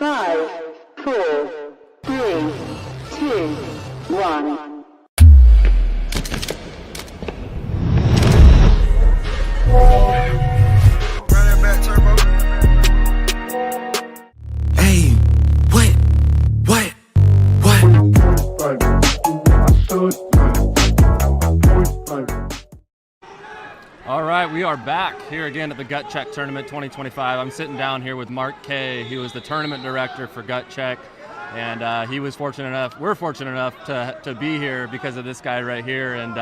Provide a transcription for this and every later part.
5, 4, 3, 2, 1. Hey, what? All right, we are back here again at the Gut Check Tournament 2025. I'm sitting down here with Marc Kaye. He was the tournament director for Gut Check, and we're fortunate enough to be here because of this guy right here, and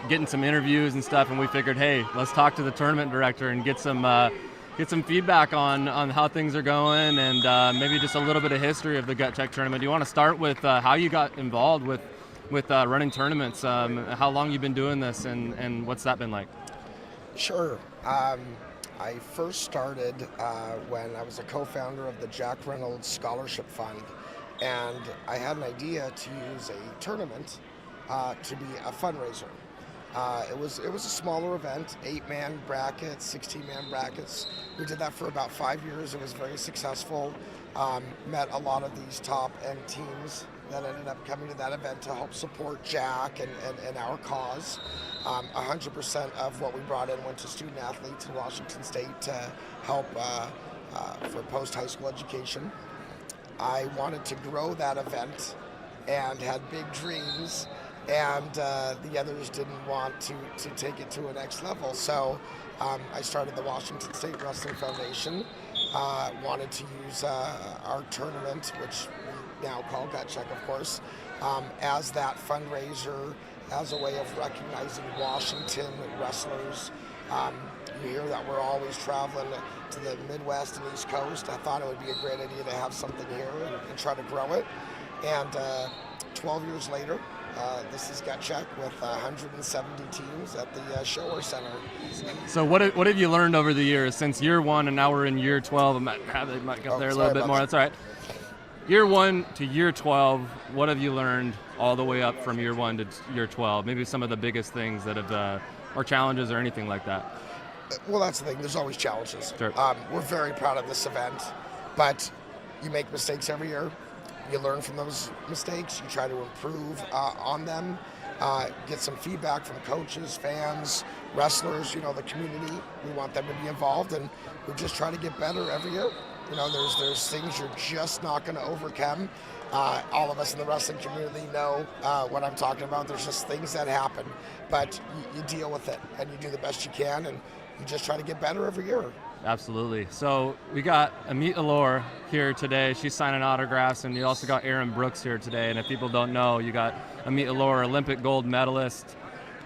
getting some interviews and stuff. And we figured, hey, let's talk to the tournament director and get some feedback on how things are going, and maybe just a little bit of history of the Gut Check Tournament. Do you want to start with how you got involved with running tournaments, how long you've been doing this, and what's that been like? Sure. I first started when I was a co-founder of the Jack Reynolds Scholarship Fund, and I had an idea to use a tournament to be a fundraiser. It was a smaller event, 8-man brackets, 16-man brackets. We did that for about 5 years. It was very successful. Met a lot of these top-end teams that ended up coming to that event to help support Jack and our cause. 100% of what we brought in went to student athletes in Washington State to help for post-high school education. I wanted to grow that event and had big dreams, and the others didn't want to take it to a next level. So I started the Washington State Wrestling Foundation. Wanted to use our tournament, which we now call Gut Check, of course, as that fundraiser, as a way of recognizing Washington wrestlers. You hear that we're always traveling to the Midwest and East Coast. I thought it would be a great idea to have something here and try to grow it. And 12 years later, this is Gut Check with 170 teams at the Shower Center. So what have you learned over the years since year one, and now we're in year 12? I might get there a little bit more. That's all right. Year 1 to year 12, what have you learned all the way up from year 1 to year 12? Maybe some of the biggest things that have, or challenges or anything like that. Well, that's the thing. There's always challenges. Sure. We're very proud of this event, but you make mistakes every year. You learn from those mistakes. You try to improve on them. Get some feedback from coaches, fans, wrestlers, the community. We want them to be involved, and we just try to get better every year. There's things you're just not going to overcome. All of us in the wrestling community know what I'm talking about. There's just things that happen, but you deal with it, and you do the best you can, and you just try to get better every year. Absolutely. So we got Amit Allure here today. She's signing autographs, and you also got Erin Brooks here today. And if people don't know, you got Amit Allure, Olympic gold medalist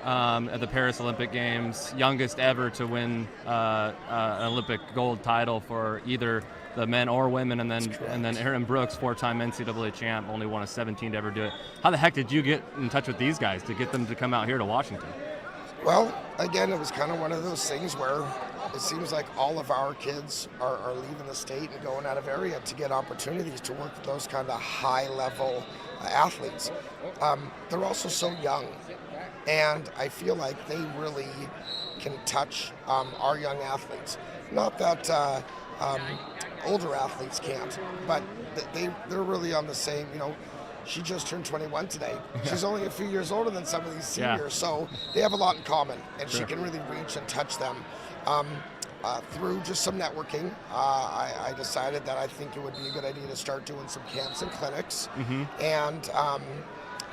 at the Paris Olympic Games, youngest ever to win an Olympic gold title for either the men or women, and then Erin Brooks, 4-time NCAA champ, only one of 17 to ever do it. How the heck did you get in touch with these guys to get them to come out here to Washington? Well, again, it was kind of one of those things where it seems like all of our kids are leaving the state and going out of area to get opportunities to work with those kind of high-level athletes. They're also so young, and I feel like they really can touch our young athletes. Not that older athletes can't, but they're really on the same, she just turned 21 today. She's only a few years older than some of these seniors, so they have a lot in common, and she can really reach and touch them. Through just some networking, I decided that I think it would be a good idea to start doing some camps and clinics, and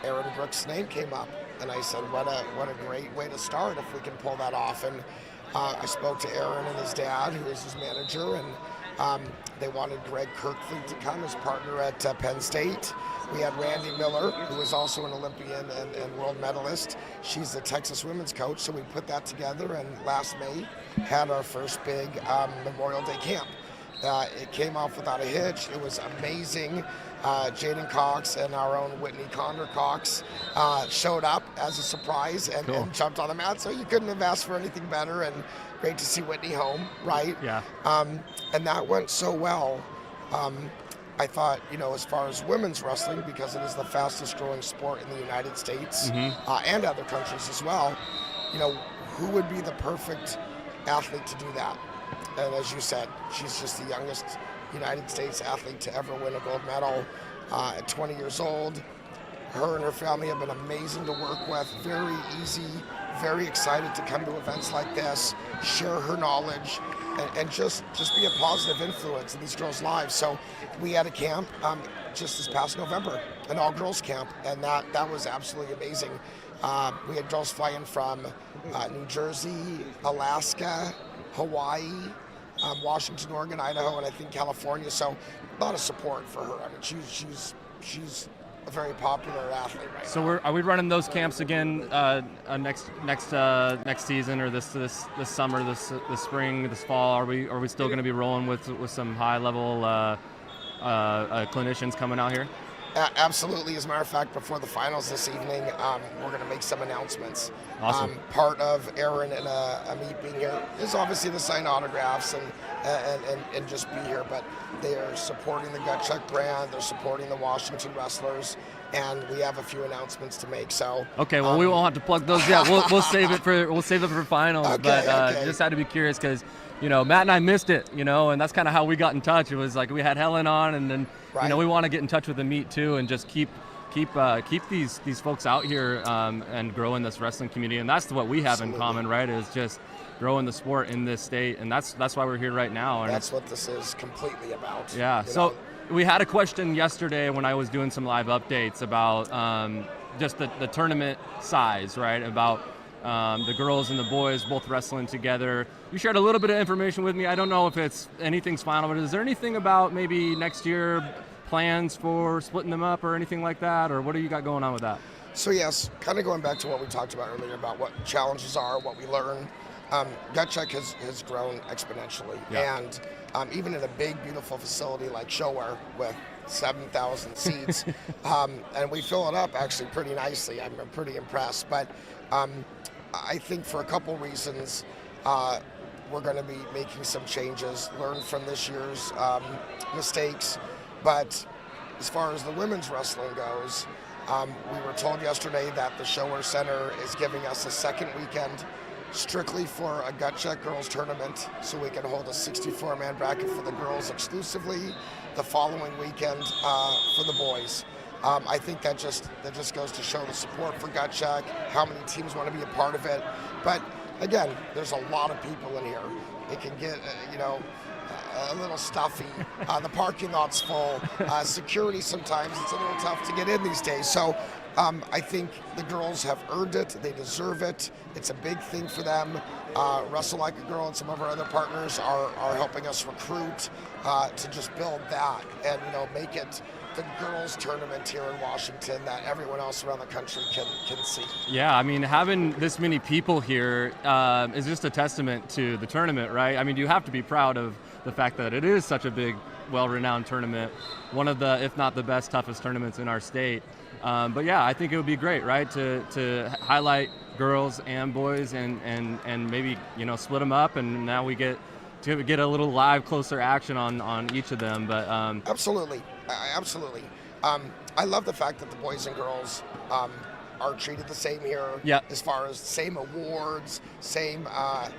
Erin Brooks' name came up, and I said, what a great way to start if we can pull that off. And I spoke to Erin and his dad, who is his manager, and they wanted Greg Kirkfleet to come as partner at Penn State. We had Randy Miller, who is also an Olympian and world medalist. She's the Texas women's coach, so we put that together, and last May had our first big Memorial Day camp. It came off without a hitch. It was amazing. Jaden Cox and our own Whitney Connor Cox showed up as a surprise and jumped on the mat, so you couldn't have asked for anything better, and great to see Whitney home, right? Yeah. And that went so well. I thought, as far as women's wrestling, because it is the fastest growing sport in the United States and other countries as well, who would be the perfect athlete to do that? And as you said, she's just the youngest United States athlete to ever win a gold medal at 20 years old. Her and her family have been amazing to work with, very easy, very excited to come to events like this, share her knowledge, and just be a positive influence in these girls' lives. So we had a camp just this past November, an all-girls camp, and that was absolutely amazing. We had girls flying from New Jersey, Alaska, Hawaii, Washington, Oregon, Idaho, and I think California. So a lot of support for her. I mean, she's a very popular athlete right now. So are we running those camps again next season, or this summer, this spring, this fall? Are we still going to be rolling with some high level clinicians coming out here? Absolutely. As a matter of fact, before the finals this evening, we're going to make some announcements. Awesome. Part of Aaron and Amit being here is obviously to sign autographs and just be here, but they are supporting the Gut Check brand. They're supporting the Washington wrestlers, and we have a few announcements to make. So okay, well, we won't have to plug those yet. We'll save it for finals. Okay, but okay. Just had to be curious because, Matt and I missed it, and that's kind of how we got in touch. It was like we had Helen on, and then right. we want to get in touch with the meet too, and just keep these folks out here and growing this wrestling community. And that's what we have Absolutely. in common, right? Is just growing the sport in this state, and that's why we're here right now. And that's what this is completely about. Yeah. So we had a question yesterday when I was doing some live updates about just the tournament size, right? About the girls and the boys both wrestling together. You shared a little bit of information with me. I don't know if it's anything's final, but is there anything about maybe next year plans for splitting them up or anything like that, or what do you got going on with that? So yes, kind of going back to what we talked about earlier about what challenges are, what we learn. Gut Check has grown exponentially, Yeah. and even in a big, beautiful facility like Showware with 7,000 seats, and we fill it up actually pretty nicely. I'm pretty impressed, but I think for a couple reasons, we're going to be making some changes, learn from this year's mistakes. But as far as the women's wrestling goes, we were told yesterday that the Showware Center is giving us a second weekend strictly for a Gut Check girls tournament, so we can hold a 64-man bracket for the girls exclusively the following weekend for the boys. I think that just goes to show the support for Gut Check, how many teams want to be a part of it. But again, there's a lot of people in here. It can get a little stuffy. The parking lot's full. Security sometimes it's a little tough to get in these days. So I think the girls have earned it. They deserve it. It's a big thing for them. Wrestle Like a Girl and some of our other partners are helping us recruit to just build that and make it the girls tournament here in Washington that everyone else around the country can see. Yeah, I mean, having this many people here is just a testament to the tournament, right? I mean, you have to be proud of the fact that it is such a big, well-renowned tournament, one of the, if not the best, toughest tournaments in our state. But yeah, I think it would be great, right, to highlight girls and boys and maybe split them up, and now we get to get a little live, closer action on each of them. But absolutely. I love the fact that the boys and girls are treated the same here. Yep. As far as same awards, same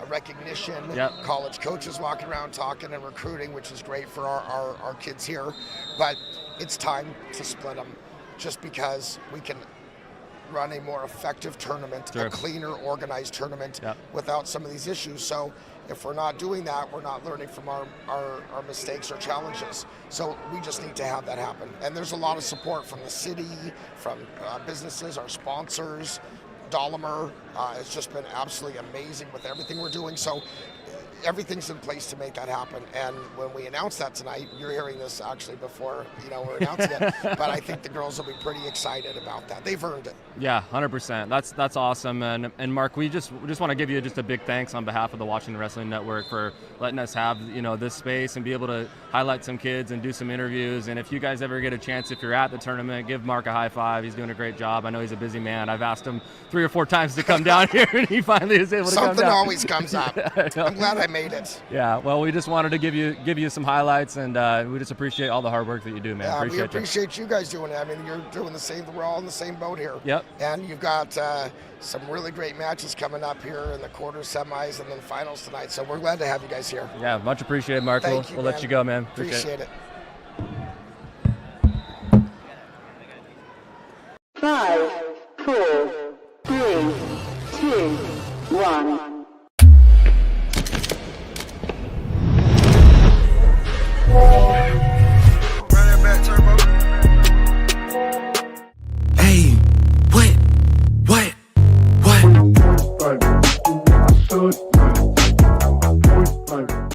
recognition. Yep. College coaches walking around talking and recruiting, which is great for our kids here. But it's time to split them, just because we can run a more effective tournament, Sure. a cleaner, organized tournament Yep. without some of these issues. So if we're not doing that, we're not learning from our mistakes or challenges. So we just need to have that happen. And there's a lot of support from the city, from businesses, our sponsors. Dolomer has just been absolutely amazing with everything we're doing. So everything's in place to make that happen. And when we announce that tonight, you're hearing this actually before we're announcing it, but I think the girls will be pretty excited about that. They've earned it. Yeah, 100%. That's awesome. And Mark, we just want to give you just a big thanks on behalf of the Washington Wrestling Network for letting us have this space and be able to highlight some kids and do some interviews. And if you guys ever get a chance, if you're at the tournament, give Mark a high five. He's doing a great job. I know he's a busy man. I've asked him 3 or 4 times to come down here, and he finally is able to come down. Something always comes up. I'm glad I made it. Yeah, well, we just wanted to give you some highlights, and we just appreciate all the hard work that you do, man. Yeah, we appreciate appreciate you guys doing it. I mean, you're doing the same. We're all in the same boat here. Yep. And you've got some really great matches coming up here in the quarter, semis, and then finals tonight. So we're glad to have you guys here. Yeah, much appreciated, Mark. Thank you, We'll man. let you go, man. Appreciate it. 5, 4, 3, 2, 1.